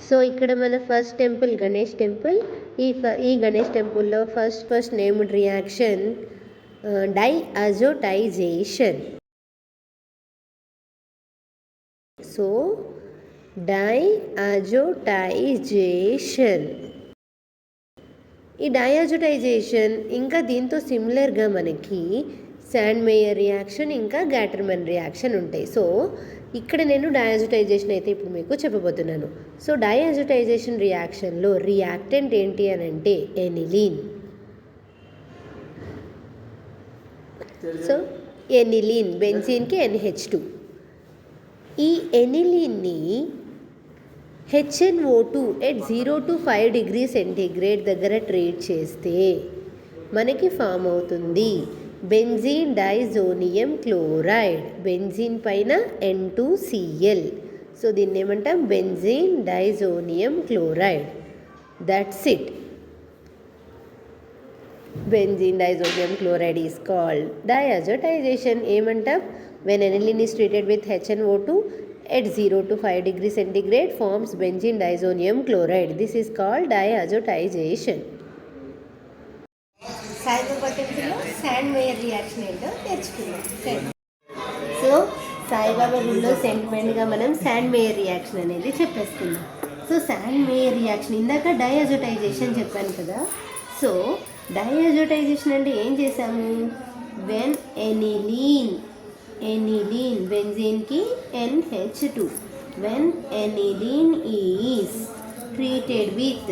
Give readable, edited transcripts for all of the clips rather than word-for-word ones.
So ఇక్కడ మన first temple Ganesh temple. ఈ గణేష్ టెంపుల్లో ఫస్ట్ నేమ్డ్ రియాక్షన్ డైఅజోటైజేషన్. సో డైఅజోటైజేషన్, ఈ డైఅజోటైజేషన్ ఇంకా దీంతో సిమిలర్గా మనకి శాండ్ మేయర్ రియాక్షన్ ఇంకా గ్యాటర్మన్ రియాక్షన్ ఉంటాయి. సో ఇక్కడ నేను డైఅజోటైజేషన్ అయితే ఇప్పుడు మీకు చెప్పబోతున్నాను. సో డైఅజోటైజేషన్ రియాక్షన్లో రియాక్టెంట్ ఏంటి అని అంటే ఎనిలీన్. సో ఎనిలీన్, బెంజీన్కి NH2. ఈ ఎనిలీన్ని HNO2 at 0 to 5 degrees centigrade దగ్గర ట్రీట్ చేస్తే మనకి ఫామ్ అవుతుంది బెంజీన్ డైజోనియం క్లోరైడ్. బెంజీన్ పైన N2Cl. సో దీన్ని ఏమంటాం? Benzene diazonium chloride. That's it. Benzene diazonium chloride is called diazotization. ఏమంటాం? when aniline is treated with HNO2 at 0 to 5 degrees centigrade forms benzene diazonium chloride. This is called diazotization. Saibaba టెంపుల్లో sand mayor reaction ఏంటో నేర్చుకున్నాం. So Saibaba గుడిలో సెంటిమెంట్గా మనం sand mayor reaction అనేది చెప్పేసుకున్నాం. So Sandmeyer reaction ఇందాక diazotization చెప్పాను కదా. సో డైఅజోటైజేషన్ అంటే ఏం చేసాము? వెన్ ఎనిలీన్ బెంజీన్కి NH2. when aniline is treated with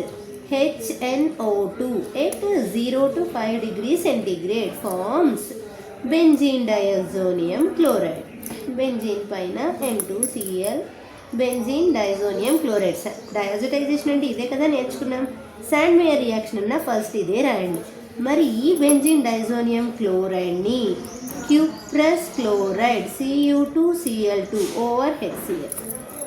HNO2 at 0 to 5 degrees centigrade forms benzene diazonium chloride. Benzene పైన N2Cl, బెంజీన్ డైజోనియం క్లోరైడ్. డైఅజోటైజేషన్ అంటే ఇదే కదా నేర్చుకున్నాం. శాండ్ మేయర్ రియాక్షన్ అన్న ఫస్ట్ ఇదే రాయండి. మరి ఈ బెంజీన్ డైజోనియం క్లోరైడ్ని cuprous chloride Cu2Cl2 over HCl,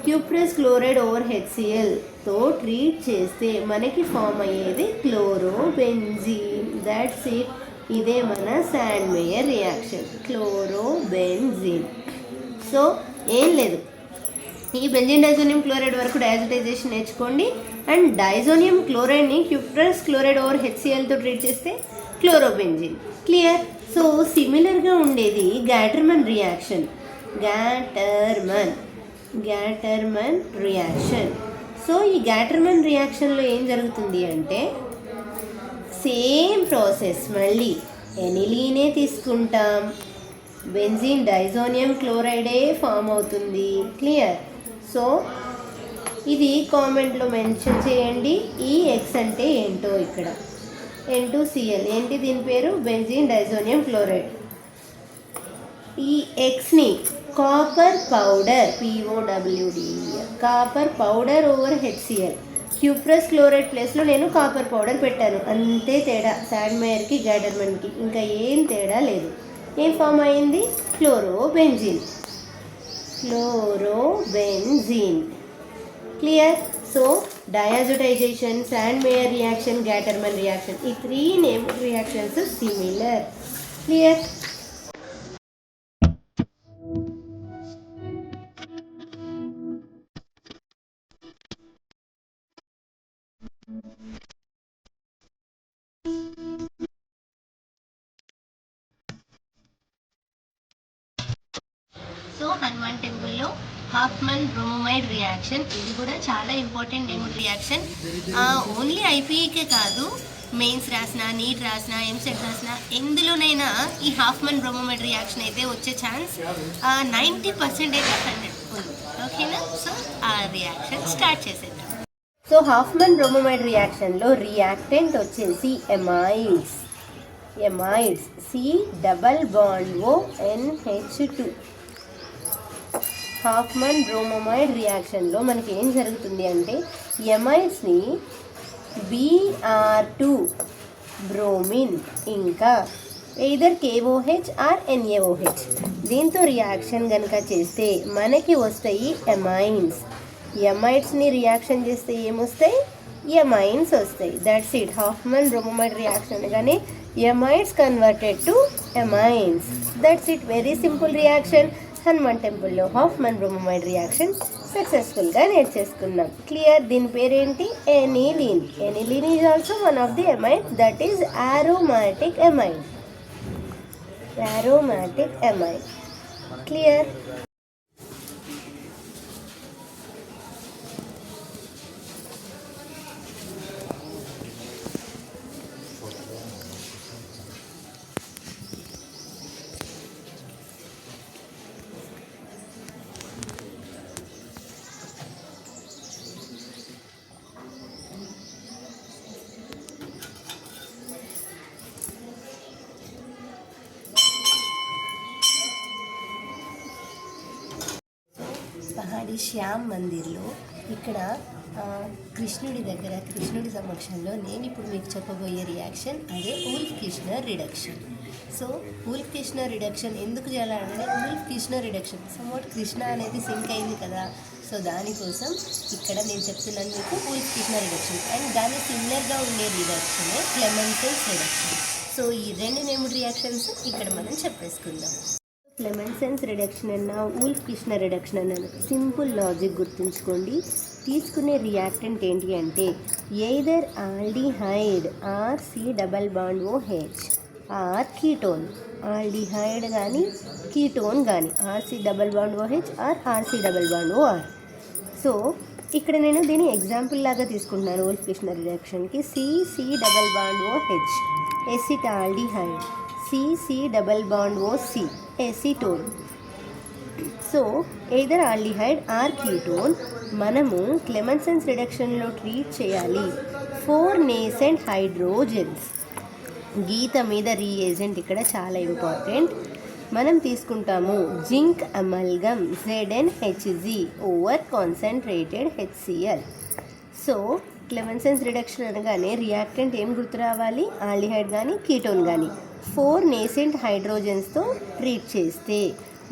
cuprous chloride over HClతో ట్రీట్ చేస్తే మనకి ఫామ్ అయ్యేది క్లోరోబెంజీన్. That's it. ఇదే మన Sandmeyer reaction, chlorobenzene. So ఏం లేదు, ఈ బెంజీన్ డైజోనియం క్లోరైడ్ వరకు డైఅజోటైజేషన్ నేర్చుకోండి. అండ్ డైజోనియం క్లోరైడ్ని క్యూప్రస్ క్లోరైడ్ ఓవర్ HClతో ట్రీట్ చేస్తే క్లోరోబెంజీన్. క్లియర్? సో సిమిలర్గా ఉండేది Gattermann reaction. Gattermann reaction. So ఈ గ్యాటర్మన్ రియాక్షన్లో ఏం జరుగుతుంది అంటే సేమ్ ప్రాసెస్. మళ్ళీ ఎనిలీనే తీసుకుంటాం, బెంజీన్ డైజోనియం క్లోరైడే ఫామ్ అవుతుంది. క్లియర్? సో ఇది కామెంట్లో మెన్షన్ చేయండి. ఈ X అంటే ఏంటో. ఇక్కడ N2Cl ఏంటి? దీని పేరు బెంజీన్ డైజోనియం క్లోరైడ్. ఈ Xని copper powder, POWDER, copper powder over HCl. Cuprous chloride ప్లేస్లో నేను కాపర్ పౌడర్ పెట్టాను. అంతే తేడా శాండ్ మేయర్కి గ్యాటర్మన్కి, ఇంకా ఏం తేడా లేదు. ఏం ఫామ్ అయింది? Chlorobenzene. Clear? So diazotization, Sandmeyer reaction, Gattermann reaction, ఈ 3 named reactions similar. Clear? So Hanuman టెంపుల్లో హాఫ్మన్ బ్రోమైడ్ రియాక్షన్, ఇది కూడా చాలా ఇంపార్టెంట్ నేమ్డ్ రియాక్షన్. ఓన్లీ ఐపీఈకే కాదు, మెయిన్స్ రాసిన, నీట్ రాసిన, ఎంసెట్ రాసిన, ఎందులోనైనా ఈ హాఫ్మన్ బ్రోమైడ్ రియాక్షన్ అయితే వచ్చే ఛాన్స్ 90% అయితే 100 ఉంది. ఓకేనా? సో ఆ రియాక్షన్ స్టార్ట్ చేసేద్దాం. సో హాఫ్మన్ బ్రోమైడ్ రియాక్షన్లో రియాక్టెంట్ వచ్చేసి amides. C double bond O NH2. Hofmann bromide రియాక్షన్లో మనకి ఏం జరుగుతుంది అంటే ఎమైడ్స్ని Br2 బ్రోమిన్ ఇంకా ఎయిదర్ KOH ఆర్ NaOH దీంతో రియాక్షన్ కనుక చేస్తే మనకి వస్తాయి ఎమైన్స్. ఎమైడ్స్ని రియాక్షన్ చేస్తే ఏమొస్తాయి? ఎమైన్స్ వస్తాయి. That's it. Hofmann bromide reaction కానీ amides converted to amines. That's it. Very simple reaction. Hanuman టెంపుల్లో హాఫ్మన్ బ్రోమోమైడ్ రియాక్షన్ సక్సెస్ఫుల్గా నేర్చేసుకున్నాం. క్లియర్? దీని పేరేంటి? Aniline. Aniline is also one of the amide, that is aromatic amide. Aromatic amide. Clear? Pahadi Shyam మందిర్లో ఇక్కడ కృష్ణుడి దగ్గర, కృష్ణుడి సమక్షంలో నేను ఇప్పుడు మీకు చెప్పబోయే రియాక్షన్ అదే wolf-Kishner reduction. So wolf-Kishner reduction ఎందుకు చేయాలంటే ఉల్ఫ్-కిష్నర్ రిడక్షన్ సమ్వాట్ కృష్ణ అనేది సింక్ అయింది కదా, సో దానికోసం ఇక్కడ నేను చెప్తున్నాను మీకు ఉల్ఫ్-కిష్నర్ రిడక్షన్. అండ్ దాని సిమిలర్గా ఉండే రిడక్షనే క్లెమెన్సెన్స్ రిడక్షన్. సో ఈ రెండు నేమ్డ్ రియాక్షన్స్ ఇక్కడ మనం చెప్పేసుకుందాం. క్లెమెన్సెన్స్ రిడక్షన్ అన్న ఉల్ఫ్-కిష్నర్ రిడక్షన్ అన్న సింపుల్ లాజిక్ గుర్తుంచుకోండి. తీసుకునే రియాక్టెంట్ ఏంటి అంటే either aldehyde or C+OH or ketone. Aldehyde కానీ కీటోన్ కానీ RC+OH ఆర్ RC+OR. సో ఇక్కడ నేను దీని ఎగ్జాంపుల్ లాగా తీసుకుంటున్నాను. ఉల్ఫ్-కిష్నర్ రిడక్షన్కి C+OH acetaldehyde, C+OC acetone. So either aldehyde or ketone మనము క్లెమెన్సెన్స్ రిడక్షన్లో ట్రీట్ చేయాలి 4 నేసెంట్ హైడ్రోజన్స్. గీత మీద రీఏజెంట్ ఇక్కడ చాలా ఇంపార్టెంట్. మనం తీసుకుంటాము zinc amalgam ZnHg over concentrated HCl. So Clemmensen's reduction అనగానే రియాక్టెంట్ ఏం గుర్తు రావాలి? ఆల్డిహైడ్ కానీ కీటోన్ కానీ 4 నేసెంట్ హైడ్రోజన్స్తో ట్రీట్ చేస్తే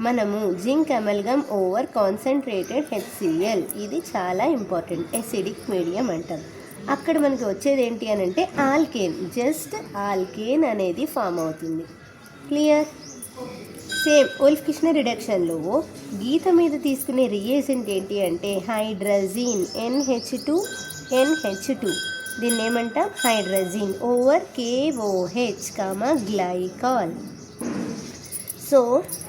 మనము zinc amalgam over concentrated HCl, ఇది చాలా ఇంపార్టెంట్. ఎసిడిక్ మీడియం అంటాం. అక్కడ మనకి వచ్చేది ఏంటి అని అంటే ఆల్కేన్, జస్ట్ ఆల్కేన్ అనేది ఫామ్ అవుతుంది. క్లియర్? సేమ్ ఉల్ఫ్-కిష్నర్ రిడక్షన్లో గీత మీద తీసుకునే రియేజెంట్ ఏంటి అంటే హైడ్రజీన్ NH2NH2. దీన్ని ఏమంటాం? Hydrazine over KOH glycol. So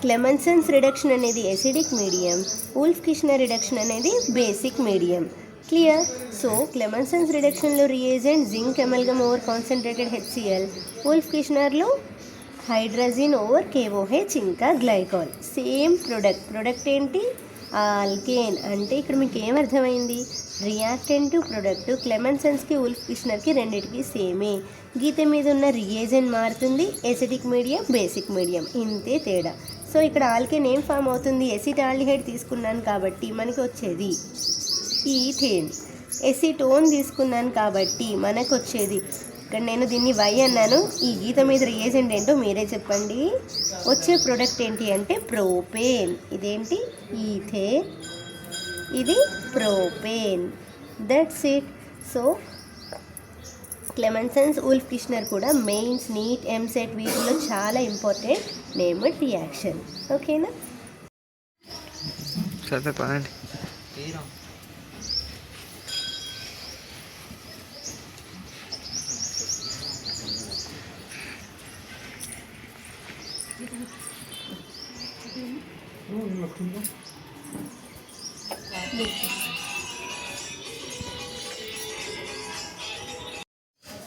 Clemmensen's reduction అనేది ఎసిడిక్ మీడియం, ఉల్ఫ్-కిష్నర్ రిడక్షన్ అనేది basic medium. Clear? So Clemmensen's రిడక్షన్లో reagent zinc amalgam over concentrated HCl, ఉల్ఫ్-కిష్నర్లో హైడ్రజిన్ ఓవర్ KOH ఇంకా గ్లైకాల్. సేమ్ ప్రొడక్ట్ ఏంటి? ఆల్కేన్. అంటే ఇక్కడ మీకు ఏమర్థమైంది? రియాక్టెంట్ ప్రొడక్ట్ క్లెమెన్సెన్స్కి ఉల్ఫ్-కిష్నర్కి రెండింటికి సేమే. గీత మీద ఉన్న రియేజెంట్ మారుతుంది, ఎసిడిక్ మీడియం బేసిక్ మీడియం, ఇంతే తేడా. సో ఇక్కడ ఆల్కేన్ ఏం ఫామ్ అవుతుంది? ఎసిటాల్డిహైడ్ తీసుకున్నాను కాబట్టి మనకి వచ్చేది ఈథేన్. ఎసిటోన్ తీసుకున్నాను కాబట్టి మనకు వచ్చేది, ఇక్కడ నేను దీన్ని Y అన్నాను, ఈ గీత మీద రియేజెంట్ ఏంటో మీరే చెప్పండి. వచ్చే ప్రొడక్ట్ ఏంటి అంటే ప్రోపేన్. ఇదేంటి? ఈథేన్, ఇది propane. That's it. So క్లెమెన్సెన్స్ wolf-Kishner కూడా మెయిన్స్, నీట్, ఎంసెట్ వీటిలో చాలా ఇంపార్టెంట్ నేమ్డ్ రియాక్షన్. ఓకేనా?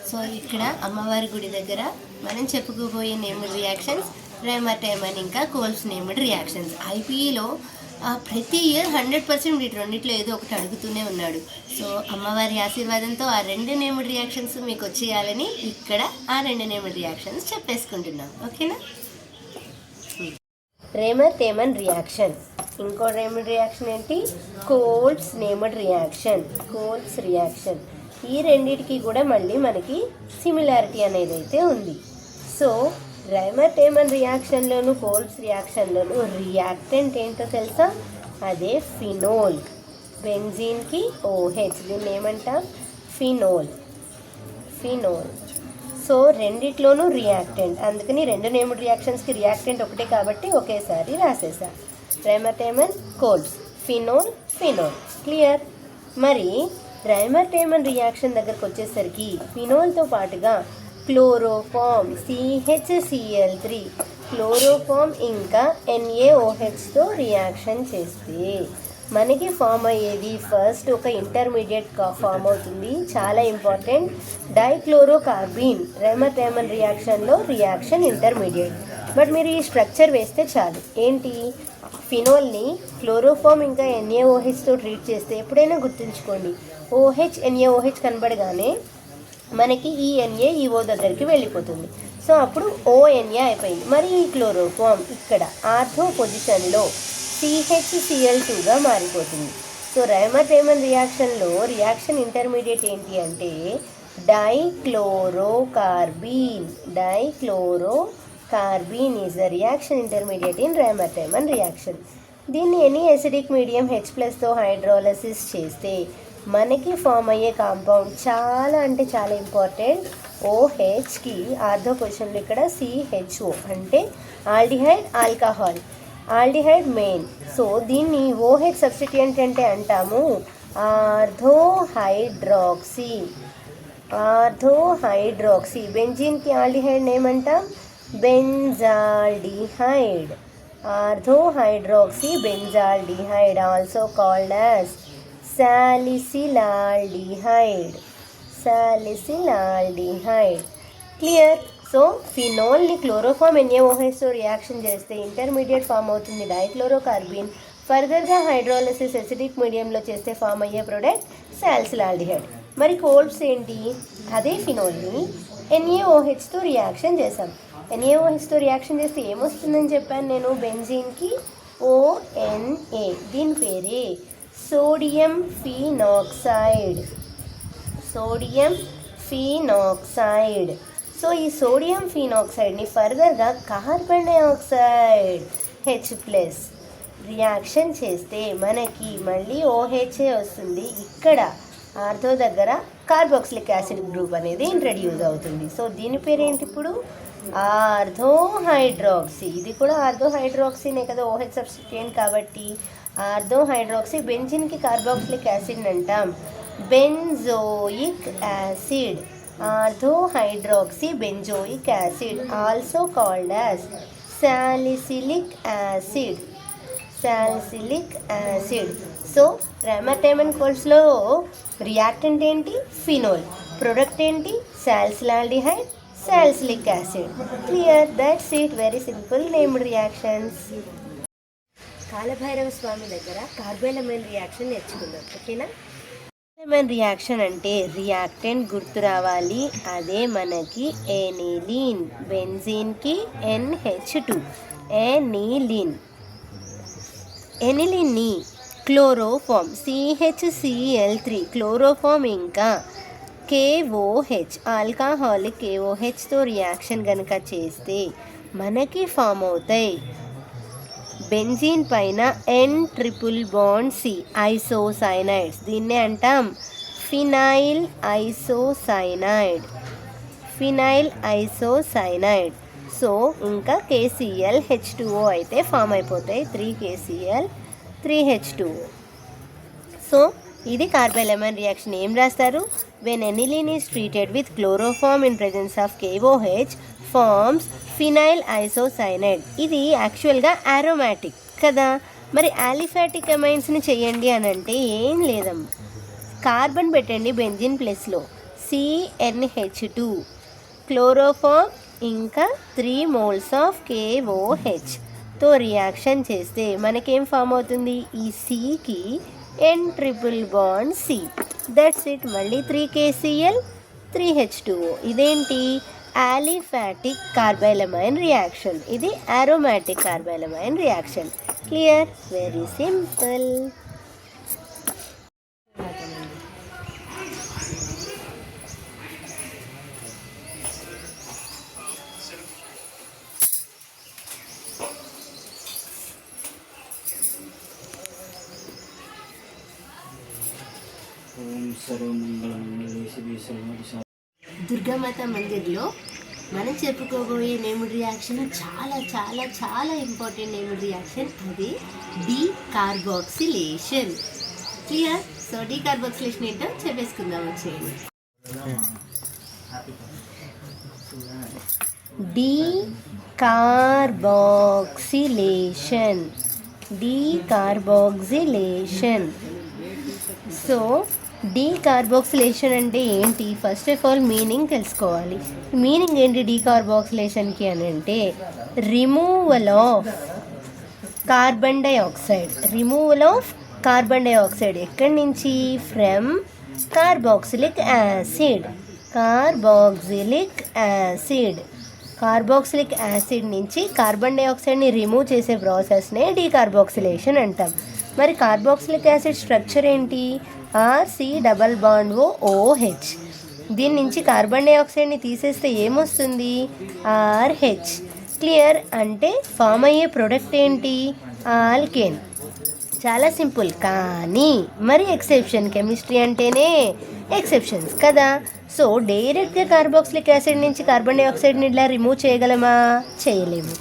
సో ఇక్కడ అమ్మవారి గుడి దగ్గర మనం చెప్పుకోబోయే నేమ్డ్ రియాక్షన్స్ రేమటైమన్ ఇంకా కోల్స్ నేమ్డ్ రియాక్షన్స్. ఐపీఈలో ప్రతి ఇయర్ 100% వీటి రెండిట్లో ఏదో ఒకటి అడుగుతూనే ఉన్నాడు. సో అమ్మవారి ఆశీర్వాదంతో ఆ రెండు నేమ్డ్ రియాక్షన్స్ మీకు వచ్చేయాలని ఇక్కడ ఆ రెండు నేమ్డ్ రియాక్షన్స్ చెప్పేసుకుంటున్నాం. ఓకేనా? Reimer Tiemann reaction. ఇంకో నేమ్డ్ రియాక్షన్ ఏంటి? Kolbe's named reaction, Kolbe's reaction. ఈ రెండిటికి కూడా మళ్ళీ మనకి సిమిలారిటీ అనేది అయితే ఉంది. సో రేమటైమన్ రియాక్షన్లోను కోల్స్ రియాక్షన్లోను రియాక్టెంట్ ఏంటో తెలుసా? అదే ఫినోల్. బెంజీన్కి OH, దీన్ని ఏమంటాం? ఫినోల్. సో రెండిట్లోనూ రియాక్టెంట్, అందుకని రెండు నేమ్డ్ రియాక్షన్స్కి రియాక్టెంట్ ఒకటే కాబట్టి ఒకేసారి రాసేసా. రైమర్-టేమన్ కోల్డ్స్, ఫినోల్ ఫినోల్. క్లియర్? మరి రైమర్-టేమన్ రియాక్షన్ దగ్గరకు వచ్చేసరికి ఫినోల్తో పాటుగా క్లోరోఫామ్ CHCl3 క్లోరోఫామ్ ఇంకా NaOHతో రియాక్షన్ చేస్తే మనకి ఫామ్ అయ్యేది ఫస్ట్ ఒక ఇంటర్మీడియట్ ఫామ్ అవుతుంది. చాలా ఇంపార్టెంట్, డైక్లోరోకార్బీన్. రైమర్-టేమన్ రియాక్షన్లో రియాక్షన్ ఇంటర్మీడియట్. బట్ మీరు ఈ స్ట్రక్చర్ వేస్తే చాలు. ఏంటి? ఫినోల్ని క్లోరోఫామ్ ఇంకా NaOHతో ట్రీట్ చేస్తే ఎప్పుడైనా గుర్తుంచుకోండి, OH NaOH కనబడగానే మనకి ఈ Na ఈ O దగ్గరికి వెళ్ళిపోతుంది. సో అప్పుడు ONA అయిపోయింది. మరి ఈ క్లోరోఫామ్ ఇక్కడ ఆర్థో పొజిషన్లో CHCl2గా మారిపోతుంది. సో రైమర్-టేమన్ రియాక్షన్లో రియాక్షన్ ఇంటర్మీడియట్ ఏంటి అంటే dichlorocarbene. Dichlorocarbene is the reaction intermediate in Reimer Tiemann reaction. దీన్ని ఎనీ ఎసిడిక్ మీడియం H+తో హైడ్రాలసిస్ చేస్తే మనకి ఫామ్ అయ్యే కాంపౌండ్ చాలా అంటే చాలా ఇంపార్టెంట్. OHకి ఆర్థో పొజిషన్లో ఇక్కడ CHO అంటే aldehyde alcohol, aldehyde main. So దీన్ని OH సబ్స్టిట్యూయెంట్ అంటే అంటాము ఆర్థోహైడ్రాక్సీ. ఆర్థోహైడ్రాక్సీ. బెంజీన్కి ఆల్డిహైడ్ ఏమంటాం? Benzaldehyde. Ortho hydroxy benzaldehyde, also called as salicylaldehyde. Salicylaldehyde. Clear? So ఫినోల్ని క్లోరోఫామ్ NaOHతో రియాక్షన్ చేస్తే ఇంటర్మీడియట్ ఫామ్ అవుతుంది డైక్లోరోకార్బీన్. ఫర్దర్గా హైడ్రాలసిస్ ఎసిడిక్ మీడియంలో చేస్తే ఫామ్ అయ్యే ప్రోడక్ట్ సాలిసిలాల్డిహైడ్. మరి కోల్డ్స్ ఏంటి? అదే ఫినోల్ని NaOHతో రియాక్షన్ చేసాం. NaOHతో రియాక్షన్ చేస్తే ఏమొస్తుందని చెప్పాను నేను? బెంజీన్కి ONA. దీని పేరే sodium phenoxide. Sodium phenoxide. So ఈ సోడియం ఫినాక్సైడ్ని ఫర్దర్గా కార్బన్ డైఆక్సైడ్ H+ రియాక్షన్ చేస్తే మనకి మళ్ళీ OHA వస్తుంది. ఇక్కడ ఆర్థో దగ్గర కార్బాక్సిలిక్ యాసిడ్ గ్రూప్ అనేది ఇంట్రడ్యూస్ అవుతుంది. సో దీని పేరేంటి ఇప్పుడు? ఆర్థోహైడ్రాక్సీ. ఇది కూడా ఆర్థోహైడ్రాక్సీనే కదా, OH సబ్స్టిట్యూయెంట్ కాబట్టి. ఆర్థోహైడ్రాక్సీ. బెంజిన్కి కార్బాక్సిలిక్ యాసిడ్ అంటాం benzoic acid. Ortho hydroxy benzoic acid, also called as salicylic acid. Salicylic acid. So Reimer Tiemann కోల్డ్స్లో రియాక్టెంట్ ఏంటి? ఫినోల్. ప్రొడక్ట్ ఏంటి? Salicylaldehyde, salicylic acid. Clear? That's it. Very simple named reactions. Kalabhairava Swami దగ్గర carbylamine reaction నేర్చుకుందాం. ఓకేనా? కార్బోలమైన్ reaction అంటే reactant గుర్తు రావాలి. అదే మనకి ఎనిలీన్. బెంజీన్కి NH2 ఎనిలీన్. ఎనిలీన్ని క్లోరోఫామ్ CHCl3 క్లోరోఫామ్ ఇంకా KOH ఆల్కహాలిక్ KOHతో రియాక్షన్ కనుక చేస్తే మనకి ఫామ్ అవుతాయి బెంజీన్ పైన N∧C ఐసోసైనైడ్స్. దీన్నే అంటాం phenyl isocyanide. Phenyl isocyanide. So ఇంకా KCl H2O అయితే ఫామ్ అయిపోతాయి 3KCl 3H2O. సో ఇది కార్బోలమైన్ రియాక్షన్. ఏం రాస్తారు? When aniline is treated with chloroform in presence of KOH forms phenyl isocyanide. ఇది యాక్చువల్గా ఆరోమాటిక్ కదా. మరి ఆలిఫాటిక్ అమైన్స్ని చేయండి అని అంటే ఏం లేదమ్మా, కార్బన్ పెట్టండి బెంజిన్ ప్లేస్లో, CnH2 క్లోరోఫామ్ ఇంకా 3 moles ఆఫ్ KOHతో రియాక్షన్ చేస్తే మనకేం ఫామ్ అవుతుంది? ఈ Cకి N∧C. That's it. మళ్ళీ 3KCl 3H2O. ఇదేంటి? Aliphatic carbylamine reaction. ఇది aromatic carbylamine reaction. Clear? Very simple. Durgamata మందిర్లో మనం చెప్పుకోబోయే నేమ్డ్ రియాక్షన్ చాలా చాలా చాలా ఇంపార్టెంట్ నేమ్డ్ రియాక్షన్, అది డీకార్బాక్సిలేషన్. క్లియర్? సో డీకార్బాక్సిలేషన్ ఏంటో చెప్పేసుకుందాం వచ్చేయండి. డీకార్బాక్సిలేషన్. సో డీకార్బాక్సిలేషన్ అంటే ఏంటి? ఫస్ట్ ఆఫ్ ఆల్ మీనింగ్ తెలుసుకోవాలి. మీనింగ్ ఏంటి డీకార్బాక్సిలేషన్కి అని అంటే removal of carbon dioxide. Removal of carbon dioxide ఎక్కడి నుంచి? From carboxylic acid. Carboxylic acid నుంచి కార్బన్ డైఆక్సైడ్ని రిమూవ్ చేసే ప్రాసెస్నే డీకార్బాక్సిలేషన్ అంటాం. మరి కార్బాక్సిలిక్ యాసిడ్ స్ట్రక్చర్ ఏంటి? RC≡OH. దీని నుంచి కార్బన్ డైఆక్సైడ్ని తీసేస్తే ఏమొస్తుంది? RH. క్లియర్? అంటే ఫామ్ అయ్యే ప్రొడక్ట్ ఏంటి? ఆల్కేన్. చాలా సింపుల్. కానీ మరి ఎక్సెప్షన్, కెమిస్ట్రీ అంటేనే ఎక్సెప్షన్స్ కదా. సో డైరెక్ట్గా కార్బాక్సిలిక్ యాసిడ్ నుంచి కార్బన్ డైఆక్సైడ్ని ఇలా రిమూవ్ చేయగలమా? చేయలేము.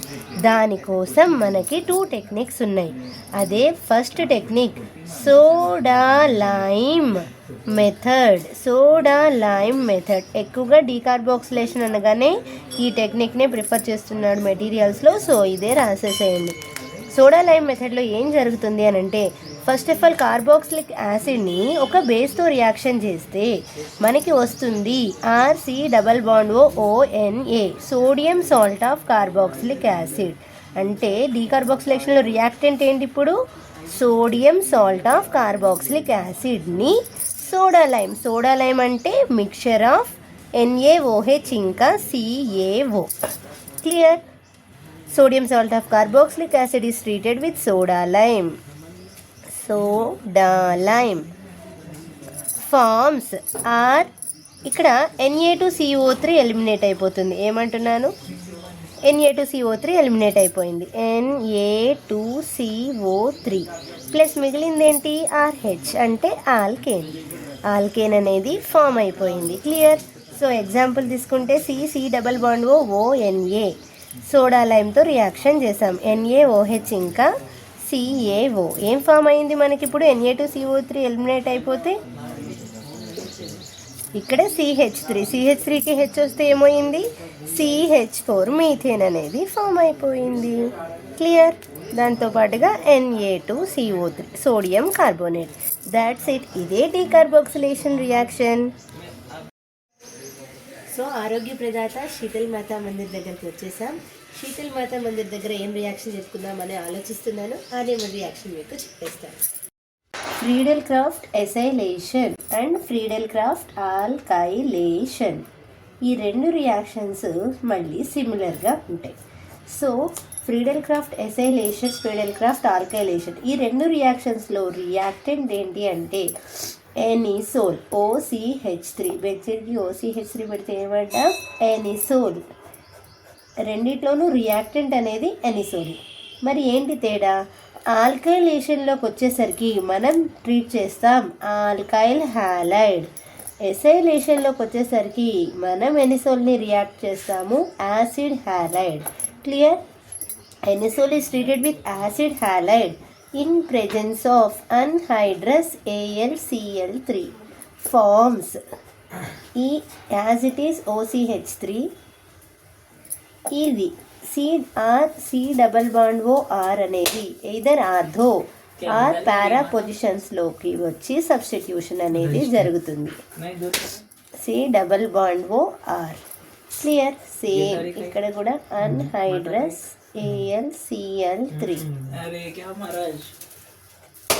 దానికోసం మనకి 2 టెక్నిక్స్ ఉన్నాయి. అదే first technique soda lime method. ఎక్కువగా డీకార్బాక్సిలేషన్ అనగానే ఈ టెక్నిక్నే ప్రిఫర్ చేస్తున్నాడు మెటీరియల్స్లో. సో ఇదే రాసేసేయండి. సోడా లైమ్ మెథడ్లో ఏం జరుగుతుంది అని అంటే ఫస్ట్ ఆఫ్ ఆల్ కార్బాక్సిలిక్ యాసిడ్ని ఒక బేస్తో రియాక్షన్ చేస్తే మనకి వస్తుంది RC≡ONA, sodium salt of carboxylic acid. అంటే డీకార్బాక్సిలేషన్లో రియాక్టెంట్ ఏంటి ఇప్పుడు? సోడియం సాల్ట్ ఆఫ్ కార్బాక్సిలిక్ యాసిడ్ని సోడా లైమ్ అంటే మిక్చర్ ఆఫ్ NaOH ఇంకా CaO. Clear? Sodium salt of carboxylic acid is treated with soda lime. Forms are ఇక్కడ Na2CO3 ఎలిమినేట్ అయిపోతుంది. ఏమంటున్నాను? Na2CO3 eliminate అయిపోయింది. Na2CO3 ప్లస్ మిగిలింది ఏంటి? RH అంటే ఆల్కేన్ అనేది ఫామ్ అయిపోయింది. క్లియర్? సో ఎగ్జాంపుల్ తీసుకుంటే C≡ONA, సోడా లైమ్తో రియాక్షన్ చేసాం. NaOH ఇంకా CaO. ఏం ఫామ్ అయింది మనకి ఇప్పుడు? Na2CO3 ఎలిమినేట్ అయిపోతే ఇక్కడ CH3కి H వస్తే ఏమైంది? CH4 మీథేన్ అనేది ఫామ్ అయిపోయింది. క్లియర్? దాంతోపాటుగా Na2CO3 sodium carbonate. That's it. ఇదే డీకార్బాక్సిలేషన్ రియాక్షన్. సో ఆరోగ్య ప్రదాత శీతల్ మాతా మందిర్ దగ్గరికి వచ్చేసాం. శీతల్ మాతా మందిర్ దగ్గర ఏం రియాక్షన్ చెప్పుకుందామని ఆలోచిస్తున్నాను. అదే మన రియాక్షన్ మీకు చెప్పేస్తాను. ఫ్రీడెల్ craft acylation and ఫ్రీడెల్ Craft alkylation. ఈ 2 రియాక్షన్స్ మళ్ళీ సిమిలర్గా ఉంటాయి. So Friedel craft acylation, ఫ్రీడెల్ Craft alkylation, ఈ 2 రియాక్షన్స్లో రియాక్టెంట్ ఏంటి అంటే ఎనిసోల్. OCH3 బెంజీన్కి OCH3 పెడితే ఏమంటాం? ఎనిసోల్. రెండిట్లోనూ రియాక్టెంట్ అనేది ఎనిసోల్. మరి ఏంటి తేడా? ఆల్కైలేషన్లోకి వచ్చేసరికి మనం ట్రీట్ చేస్తాం ఆల్కైల్ హ్యాలైడ్. ఎసైలేషన్లోకి వచ్చేసరికి మనం ఎనిసోల్ని రియాక్ట్ చేస్తాము acid halide. Clear? Anisole is treated with acid halide in presence of anhydrous AlCl3 forms as it is OCH3. ఇది C≡OR అనేది ఎయిదర్ ఆర్థో ఆర్ పారా పొజిషన్స్లోకి వచ్చి సబ్స్టిట్యూషన్ అనేది జరుగుతుంది. C≡OR. క్లియర్? సేమ్ ఇక్కడ కూడా anhydrous AlCl3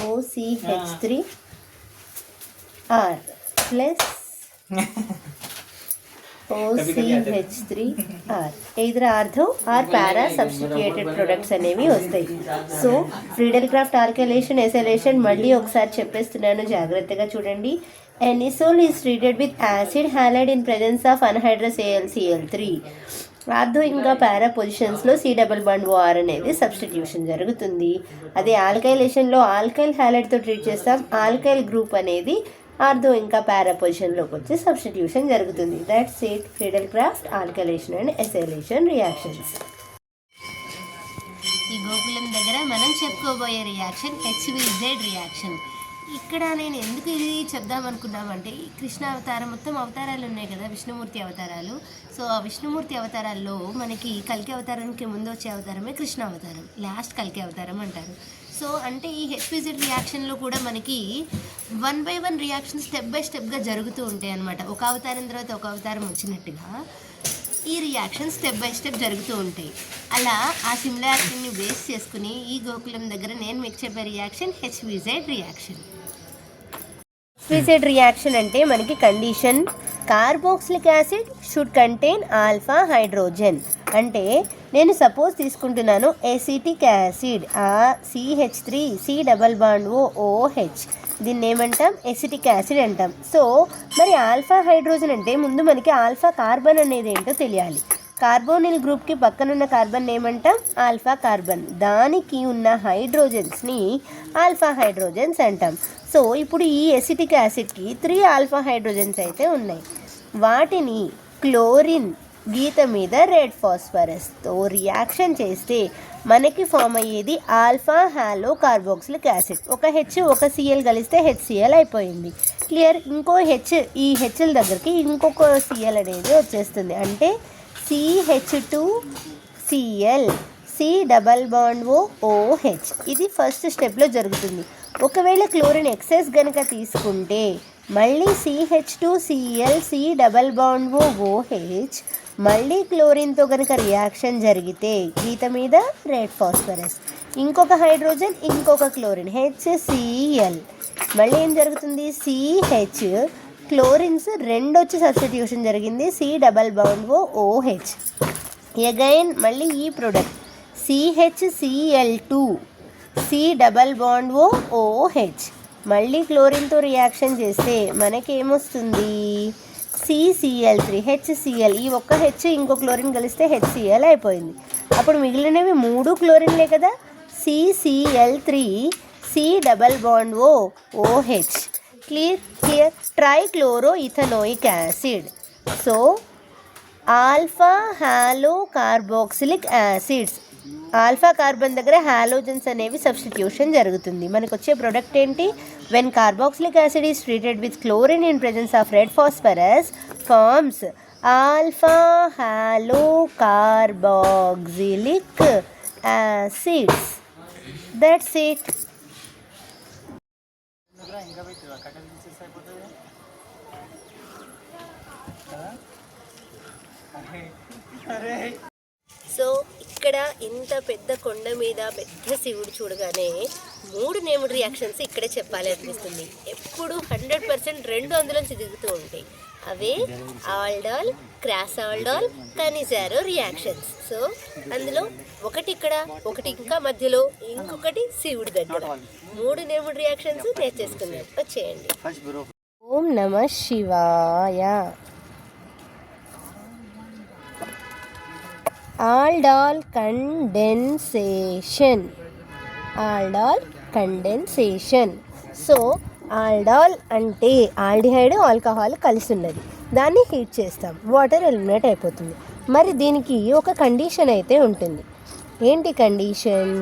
OCH3R plus OCH3R. either ortho or para substituted products అనేవి వస్తాయి. So Friedel Craft alkylation, acylation మళ్ళీ ఒకసారి చెప్పేస్తున్నాను, జాగ్రత్తగా చూడండి. Anisole is treated with acid halide in presence of anhydrous AlCl3. Ortho ఇంకా పారా పొజిషన్స్లో C≡OR అనేది సబ్స్టిట్యూషన్ జరుగుతుంది. అదే ఆల్కైలేషన్లో ఆల్కైల్ హ్యాలైడ్తో ట్రీట్ చేస్తాం. ఆల్కైల్ గ్రూప్ అనేది ఆర్థో ఇంకా పారా పొజిషన్లోకి వచ్చి సబ్స్టిట్యూషన్ జరుగుతుంది. That's it. Friedel Craft alkylation and acylation reactions. ఈ గోకులం దగ్గర మనం చెప్పుకోబోయే రియాక్షన్ హెచ్విజెడ్ రియాక్షన్. ఇక్కడ నేను ఎందుకు ఇది చెప్దామనుకున్నామంటే, ఈ కృష్ణ అవతారం మొత్తం అవతారాలు ఉన్నాయి కదా, విష్ణుమూర్తి అవతారాలు. సో ఆ విష్ణుమూర్తి అవతారాల్లో మనకి కల్కి అవతారానికి ముందు వచ్చే అవతారమే కృష్ణ అవతారం, లాస్ట్ కల్కి అవతారం అంటారు. సో అంటే ఈ హెచ్విజెడ్ రియాక్షన్లో కూడా మనకి 1 by 1 రియాక్షన్ స్టెప్ బై స్టెప్గా జరుగుతూ ఉంటాయి అన్నమాట. ఒక అవతారం తర్వాత ఒక అవతారం వచ్చినట్టుగా ఈ రియాక్షన్ స్టెప్ బై స్టెప్ జరుగుతూ ఉంటాయి. అలా ఆ సిమిలారిటీని బేస్ చేసుకుని ఈ గోకులం దగ్గర నేను మీకు చెప్పే reaction HVZ reaction. HVZ reaction అంటే మనకి condition carboxylic acid should contain alpha hydrogen. అంటే నేను సపోజ్ తీసుకుంటున్నాను acetic acid, CH3 double bond OH, దీన్ని ఏమంటాం ఎసిటిక్ యాసిడ్ అంటాం. సో మరి ఆల్ఫా హైడ్రోజన్ అంటే ముందు మనకి ఆల్ఫా కార్బన్ అనేది ఏంటో తెలియాలి. కార్బోనిల్ గ్రూప్కి పక్కనున్న కార్బన్ ఏమంటాం ఆల్ఫా కార్బన్, దానికి ఉన్న హైడ్రోజన్స్ని ఆల్ఫా హైడ్రోజన్స్ అంటాం. సో ఇప్పుడు ఈ ఎసిటిక్ యాసిడ్కి 3 ఆల్ఫా హైడ్రోజన్స్ అయితే ఉన్నాయి. వాటిని క్లోరిన్ గీత మీద రెడ్ ఫాస్ఫరస్తో రియాక్షన్ చేస్తే మనకి ఫామ్ అయ్యేది ఆల్ఫా హాలో కార్బోక్సిలిక్ యాసిడ్. ఒక హెచ్ ఒక సిఎల్ కలిస్తే HCl అయిపోయింది. క్లియర్. ఇంకో హెచ్, ఈ హెచ్ల దగ్గరికి ఇంకొక సిఎల్ అనేది వచ్చేస్తుంది. అంటే CH2Cl C double bond OH. ఇది ఫస్ట్ స్టెప్లో జరుగుతుంది. ఒకవేళ క్లోరిన్ ఎక్సెస్ కనుక తీసుకుంటే మళ్ళీ CH2Cl C double bond OH, మళ్ళీ క్లోరిన్తో కనుక రియాక్షన్ జరిగితే గీత మీద రెడ్ ఫాస్ఫరస్, ఇంకొక హైడ్రోజన్ ఇంకొక క్లోరిన్ HCl, మళ్ళీ ఏం జరుగుతుంది CH, క్లోరిన్స్ 2 వచ్చి సబ్స్టిట్యూషన్ జరిగింది C double bond OH. Again మళ్ళీ ఈ product CHCl2 C double bond OH, మళ్ళీ క్లోరిన్తో రియాక్షన్ చేస్తే మనకేమొస్తుంది CCl3 HCl. ఈ ఒక్క హెచ్ ఇంకో క్లోరిన్ కలిస్తే HCl అయిపోయింది. అప్పుడు మిగిలినవి 3 క్లోరిన్లే కదా, CCl3 C double bond OH. Clear. Trichloro ethanoic acid. So alpha halo carboxylic acids, alpha carbon దగ్గర హాలోజన్స్ అనేవి సబ్స్టిట్యూషన్ జరుగుతుంది. మనకు వచ్చే ప్రొడక్ట్ ఏంటి? When carboxylic acid is treated with chlorine in presence of red phosphorus forms alpha halo carboxylic acids. That's it. So ఇక్కడ ఇంత పెద్ద కొండ మీద పెద్ద శివుడు చూడగానే 3 నేమ్డ్ రియాక్షన్స్ ఇక్కడే చెప్పాలి అనిపిస్తుంది. ఎప్పుడు 100% 2 అందులోంచి దిగుతూ ఉంటాయి. అవే ఆల్డాల్, క్రాసాల్డాల్, కనిజారో రియాక్షన్స్. సో అందులో ఒకటి ఇక్కడ, ఒకటి ఇంకా మధ్యలో, ఇంకొకటి శివుడి దగ్గర. 3 నేమ్డ్ రియాక్షన్స్ నేర్చేసుకుందాం. వచ్చేయండి. ఓం నమః శివాయ. Aldol condensation. Aldol condensation. So aldol అంటే ఆల్డిహైడ్ ఆల్కహాల్ కలిసి ఉన్నది, దాన్ని హీట్ చేస్తాం, వాటర్ ఎలిమినేట్ అయిపోతుంది. మరి దీనికి ఒక కండిషన్ అయితే ఉంటుంది. ఏంటి condition?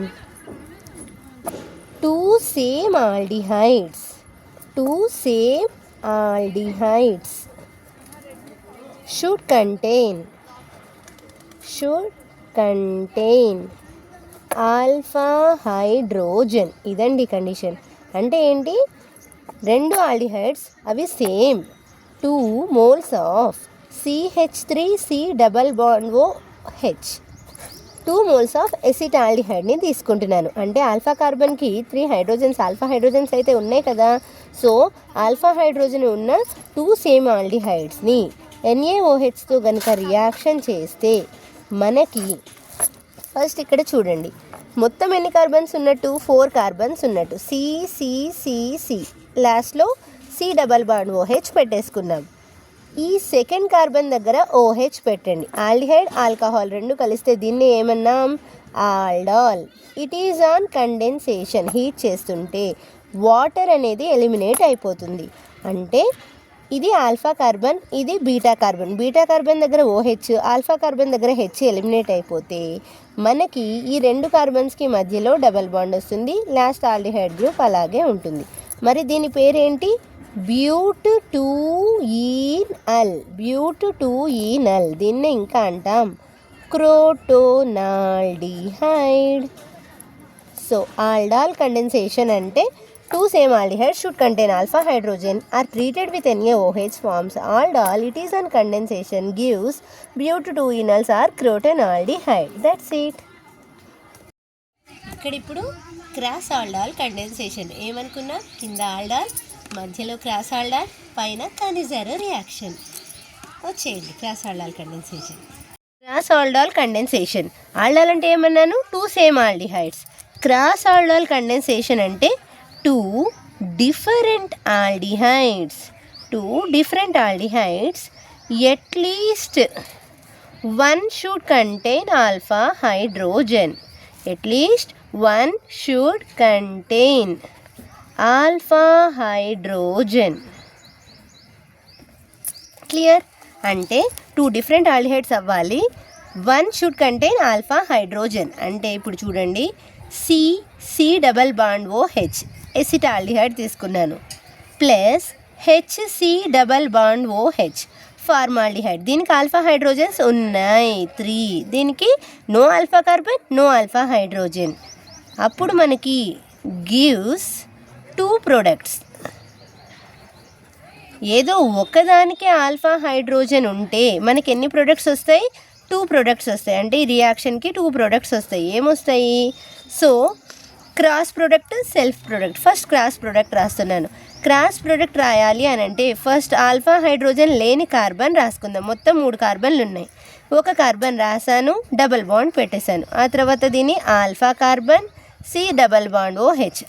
2 same aldehydes should contain alpha hydrogen. ఇదండి కండిషన్. అంటే ఏంటి? 2 ఆల్డిహైడ్స్ అవి same 2 moles of CH3C double bond OH, 2 moles of ఎసిటాల్డిహైడ్ని తీసుకుంటున్నాను. అంటే ఆల్ఫా కార్బన్కి 3 హైడ్రోజన్స్ ఆల్ఫా హైడ్రోజన్స్ అయితే ఉన్నాయి కదా. సో ఆల్ఫా హైడ్రోజన్ ఉన్న 2 సేమ్ ఆల్డిహైడ్స్ని NaOHతో కనుక రియాక్షన్ చేస్తే మనకి ఫస్ట్ ఇక్కడ చూడండి, మొత్తం ఎన్ని కార్బన్స్ ఉన్నట్టు? 4 కార్బన్స్ ఉన్నట్టు. CCCC, లాస్ట్లో C డబల్ బాండ్ OH పెట్టేసుకున్నాం. ఈ సెకండ్ కార్బన్ దగ్గర OH పెట్టండి. ఆల్డిహైడ్ ఆల్కహాల్ 2 కలిస్తే దీన్ని ఏమన్నాం? Aldol. It is on condensation. Heat చేస్తుంటే వాటర్ అనేది ఎలిమినేట్ అయిపోతుంది. అంటే ఇది ఆల్ఫా కార్బన్, ఇది బీటా కార్బన్. బీటా కార్బన్ దగ్గర OH, ఆల్ఫా కార్బన్ దగ్గర H ఎలిమినేట్ అయిపోతే మనకి ఈ రెండు కార్బన్స్కి మధ్యలో డబల్ బాండ్ వస్తుంది. లాస్ట్ ఆల్డిహైడ్ గ్రూప్ అలాగే ఉంటుంది. మరి దీని పేరేంటి? బ్యూట్-2-ఈనల్. బ్యూట్-2-ఈనల్. దీన్ని ఇంకా అంటాం క్రోటోనాల్డిహైడ్. సో ఆల్డాల్ కండెన్సేషన్ అంటే two same aldehydes should contain alpha hydrogen are treated with NaOH forms aldol. It is on condensation gives but-2-enols or crotonaldehyde. That's it. ఇక్కడ ఇప్పుడు క్రాస్ ఆల్డాల్ కండెన్సేషన్ ఏమనుకున్నా? కింద ఆల్డాల్, మధ్యలో క్రాస్ ఆల్డాల్, పైన Cannizzaro reaction. వచ్చేయండి cross aldol condensation. Cross aldol condensation. Aldol అంటే ఏమన్నాను? Two same aldehydes. Cross aldol condensation అంటే two different aldehydes at least one should contain alpha hydrogen. At least one should contain alpha hydrogen. Clear? అంటే two different aldehydes అవ్వాలి, one should contain alpha hydrogen. అంటే ఇప్పుడు చూడండి, C double bond OH acetaldehyde తీసుకున్నాను, plus HC double bond OH formaldehyde. దీనికి alpha hydrogens ఉన్నాయి 3, దీనికి no alpha carbon, no alpha hydrogen. అప్పుడు మనకి గివ్స్ 2 ప్రొడక్ట్స్. ఏదో ఒకదానికి ఆల్ఫా హైడ్రోజన్ ఉంటే మనకి ఎన్ని ప్రొడక్ట్స్ వస్తాయి? 2 ప్రొడక్ట్స్ వస్తాయి. అంటే ఈ రియాక్షన్కి 2 ప్రొడక్ట్స్ వస్తాయి. ఏమొస్తాయి? So cross product, self product. First cross product రాస్తున్నాను. క్రాస్ ప్రోడక్ట్ రాయాలి అని అంటే ఫస్ట్ ఆల్ఫా హైడ్రోజన్ లేని కార్బన్ రాసుకుందాం. మొత్తం 3 కార్బన్లు ఉన్నాయి. ఒక కార్బన్ రాసాను, డబల్ బాండ్ పెట్టేశాను. ఆ తర్వాత దీన్ని alpha carbon, C double bond OH.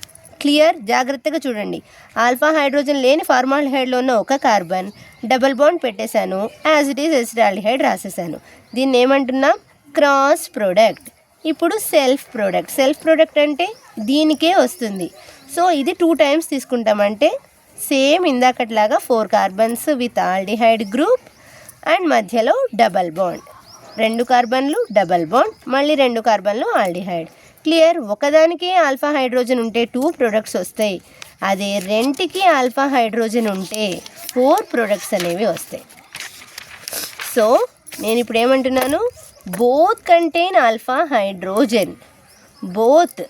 Clear? జాగ్రత్తగా చూడండి. ఆల్ఫా హైడ్రోజన్ లేని ఫార్మాల్డిహైడ్లో ఉన్న ఒక కార్బన్, డబల్ బాండ్ పెట్టేశాను, యాజ్ ఇట్ ఈజ్ ఎసిటాల్డిహైడ్ రాసేసాను. దీన్ని ఏమంటున్నాం? Cross product. ఇప్పుడు సెల్ఫ్ ప్రోడక్ట్. సెల్ఫ్ ప్రోడక్ట్ అంటే దీనికే వస్తుంది. సో ఇది 2 టైమ్స్ తీసుకుంటామంటే సేమ్ ఇందాకట్లాగా 4 carbons with aldehyde group and మధ్యలో డబల్ బాండ్. 2 కార్బన్లు డబల్ బాండ్, మళ్ళీ 2 కార్బన్లు ఆల్డిహైడ్. క్లియర్? ఒకదానికి ఆల్ఫా హైడ్రోజన్ ఉంటే 2 ప్రొడక్ట్స్ వస్తాయి. అదే రెంటికి ఆల్ఫా హైడ్రోజన్ ఉంటే 4 ప్రొడక్ట్స్ అనేవి వస్తాయి. సో నేను ఇప్పుడు ఏమంటున్నాను? Both contain alpha hydrogen. Both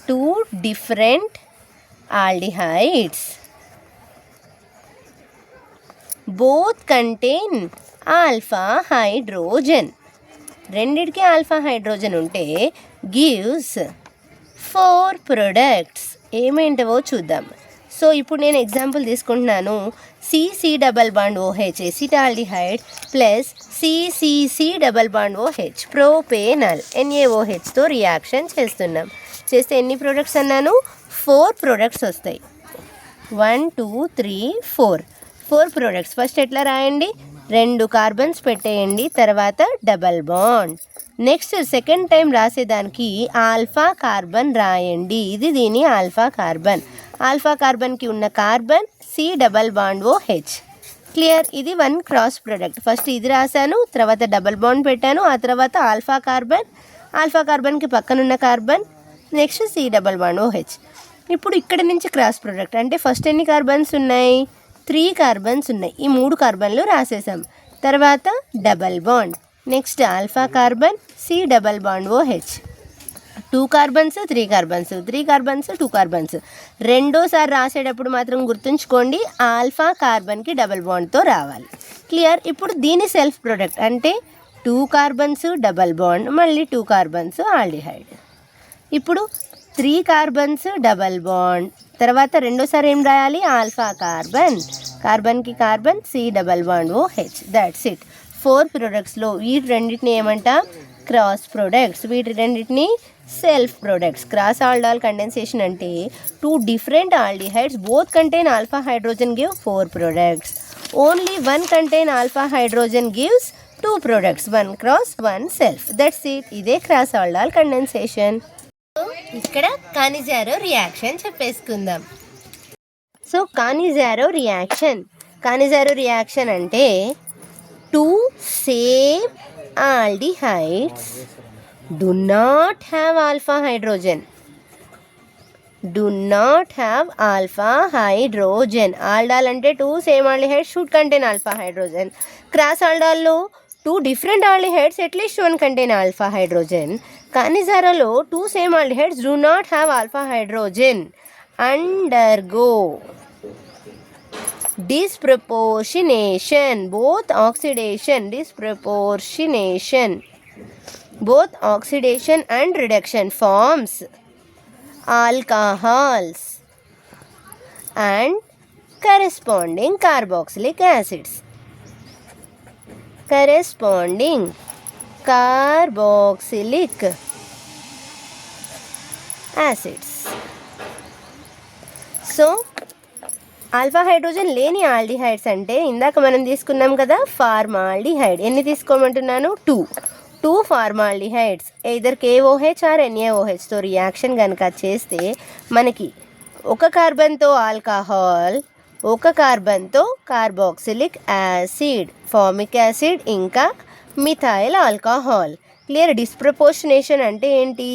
2 different aldehydes. Both contain alpha hydrogen. రెండిటికి ఆల్ఫా హైడ్రోజన్ ఉంటే గివ్స్ 4 ప్రొడక్ట్స్. ఏమేంటవో చూద్దాం. సో ఇప్పుడు నేను ఎగ్జాంపుల్ తీసుకుంటున్నాను. C double bond OH acetaldehyde plus C double bond OH propanal NaOHతో రియాక్షన్ చేస్తున్నాం. చేస్తే ఎన్ని ప్రొడక్ట్స్ అన్నాను? 4 ప్రొడక్ట్స్ వస్తాయి. 1 2 3 4 ప్రొడక్ట్స్. ఫస్ట్ ఎట్లా రాయండి? 2 కార్బన్స్ పెట్టేయండి, తర్వాత double bond. Next second time రాసేదానికి ఆల్ఫా కార్బన్ రాయండి. ఇది దీని ఆల్ఫా కార్బన్. ఆల్ఫా కార్బన్కి ఉన్న carbon C double bond OH. Clear? ఇది 1 క్రాస్ ప్రొడక్ట్. ఫస్ట్ ఇది రాశాను, తర్వాత డబల్ బాండ్ పెట్టాను, ఆ తర్వాత ఆల్ఫా కార్బన్కి పక్కనున్న carbon, next C double bond OH. ఇప్పుడు ఇక్కడ నుంచి క్రాస్ ప్రొడక్ట్ అంటే ఫస్ట్ ఎన్ని కార్బన్స్ ఉన్నాయి? 3 కార్బన్స్ ఉన్నాయి. ఈ 3 కార్బన్లు రాసేసాం. తర్వాత double bond, next alpha carbon, C double bond OH. 2 carbons 3 carbons, 3 carbons 2 carbons. రెండోసారి రాసేటప్పుడు మాత్రం గుర్తుంచుకోండి, ఆల్ఫా కార్బన్కి డబల్ బాండ్తో రావాలి. క్లియర్? ఇప్పుడు దీని సెల్ఫ్ ప్రొడక్ట్ అంటే 2 కార్బన్స్ డబల్ బాండ్, మళ్ళీ 2 కార్బన్స్ ఆల్డిహైడ్. ఇప్పుడు 3 కార్బన్స్ డబల్ బాండ్, తర్వాత రెండోసారి ఏం రాయాలి? ఆల్ఫా కార్బన్కి carbon, C double bond OH. That's it. 4 ప్రొడక్ట్స్లో వీటి రెండింటిని ఏమంటాం? Cross products. వీటి రెండింటిని self products. Cross aldol condensation అంటే 2 different aldehydes both contain alpha hydrogen give 4 products. Only one contain alpha hydrogen gives 2 products. 1 cross 1 self. That's it. ఇదే cross aldol condensation. ఇక్కడ కానిజారో reaction చెప్పేసుకుందాం. So కానిజారో reaction అంటే two same aldehydes do not have alpha hydrogen. Aldol అంటే two same aldehydes should contain alpha hydrogen. Cross aldol two different aldehydes at least one contain alpha hydrogen. Canizaralo two same aldehydes do not have alpha hydrogen. Undergo disproportionation, both oxidation and reduction forms alcohols and corresponding carboxylic acids. So alpha hydrogen లేని aldehydes అంటే ఇందాక మనం తీసుకున్నాం కదా formaldehyde. ఎన్ని తీసుకోమంటున్నాను? Two formaldehydes either KOH or NaOHతో reaction కనుక చేస్తే మనకి ఒక కార్బన్తో ఆల్కహాల్, ఒక కార్బన్తో కార్బాక్సిలిక్ యాసిడ్, ఫార్మిక్ యాసిడ్, ఇంకా మిథైల్ ఆల్కహాల్. క్లియర్? డిస్ప్రపోర్షనేషన్ అంటే ఏంటి?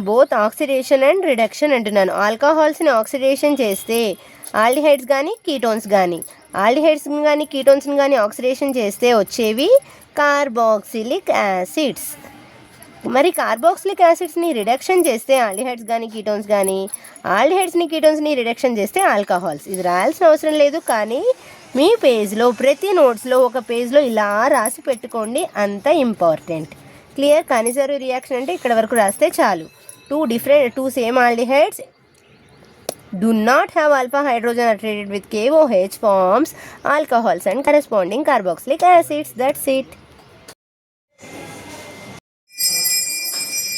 బోత్ ఆక్సిడేషన్ అండ్ రిడక్షన్ అంటున్నాను. ఆల్కహాల్స్ని ఆక్సిడేషన్ చేస్తే ఆల్డిహైడ్స్ కానీ కీటోన్స్ని కానీ ఆక్సిడేషన్ చేస్తే వచ్చేవి కార్బాక్సిలిక్ యాసిడ్స్. మరి కార్బాక్సిలిక్ యాసిడ్స్ని రిడక్షన్ చేస్తే ఆల్డిహైడ్స్ కానీ కీటోన్స్ని రిడక్షన్ చేస్తే ఆల్కహాల్స్. ఇది రాయాల్సిన అవసరం లేదు, కానీ మీ పేజ్లో ప్రతి నోట్స్లో ఒక పేజ్లో ఇలా రాసి పెట్టుకోండి, అంత ఇంపార్టెంట్. క్లియర్? కానిజారో రియాక్షన్ అంటే ఇక్కడ వరకు రాస్తే చాలు. Two same aldehydes do not have alpha hydrogen are treated with KOH forms alcohols and corresponding carboxylic acids. That's it.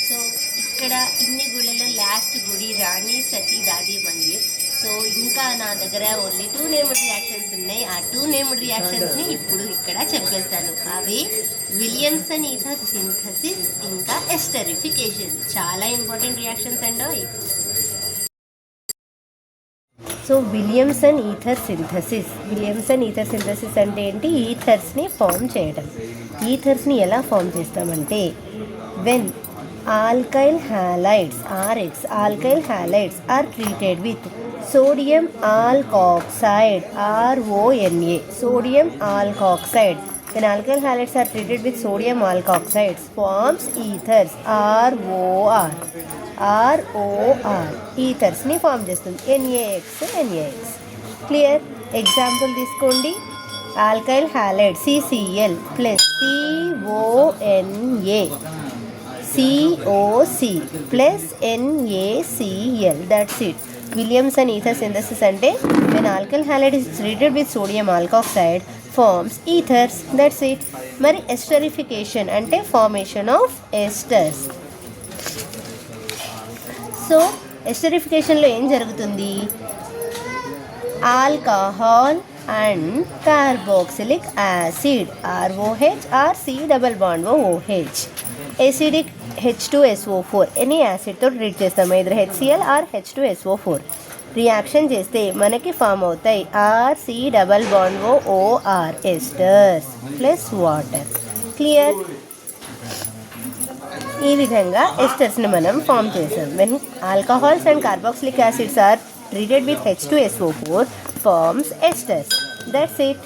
So ఇక్కడ ఇన్ని గుళ్ళలో లాస్ట్ గుడి రాణి సతీ దాది మందిర్. సో ఇంకా నా దగ్గర ఓన్లీ 2 నేమ్డ్ రియాక్షన్స్ ఉన్నాయి. ఆ 2 నేమ్డ్ రియాక్షన్స్ని ఇప్పుడు ఇక్కడ చెప్పేస్తాను. అవి విలియమ్సన్ ఈథర్ సింథసిస్ ఇంకా ఎస్టరిఫికేషన్. చాలా ఇంపార్టెంట్ రియాక్షన్స్ అండి. సో విలియమ్సన్ ఈథర్ సింథసిస్ అంటే ఏంటి? ఈథర్స్ని ఫామ్ చేయడం. ఈథర్స్ని ఎలా ఫామ్ చేస్తామంటే when alkyl halides are treated with sodium alkoxide RONA. When alkyl halides are treated with sodium alkoxides forms ethers ROR. ఈథర్స్ ని form చేస్తుంది. NaX. క్లియర్? ఎగ్జాంపుల్ తీసుకోండి. Alkyl halide CCl plus CONA COC plus NaCl. That's it. Williamson ether synthesis అంటే when alkyl halide is treated with sodium alkoxide forms ethers. That's it. మరి esterification అంటే formation of esters. So ఎస్టరిఫికేషన్లో ఏం జరుగుతుంది? Alcohol and carboxylic acid ROH or C∬OH acidic H2SO4 any యాసిడ్తో treat చేస్తాం. either HCl or H2SO4 reaction చేస్తే మనకి form అవుతాయి RC∬OOR esters plus water. Clear? ఈ విధంగా ఎస్టర్స్ని మనం ఫామ్ చేసాం. When alcohols and carboxylic acids are treated with H2SO4 forms esters. That's it.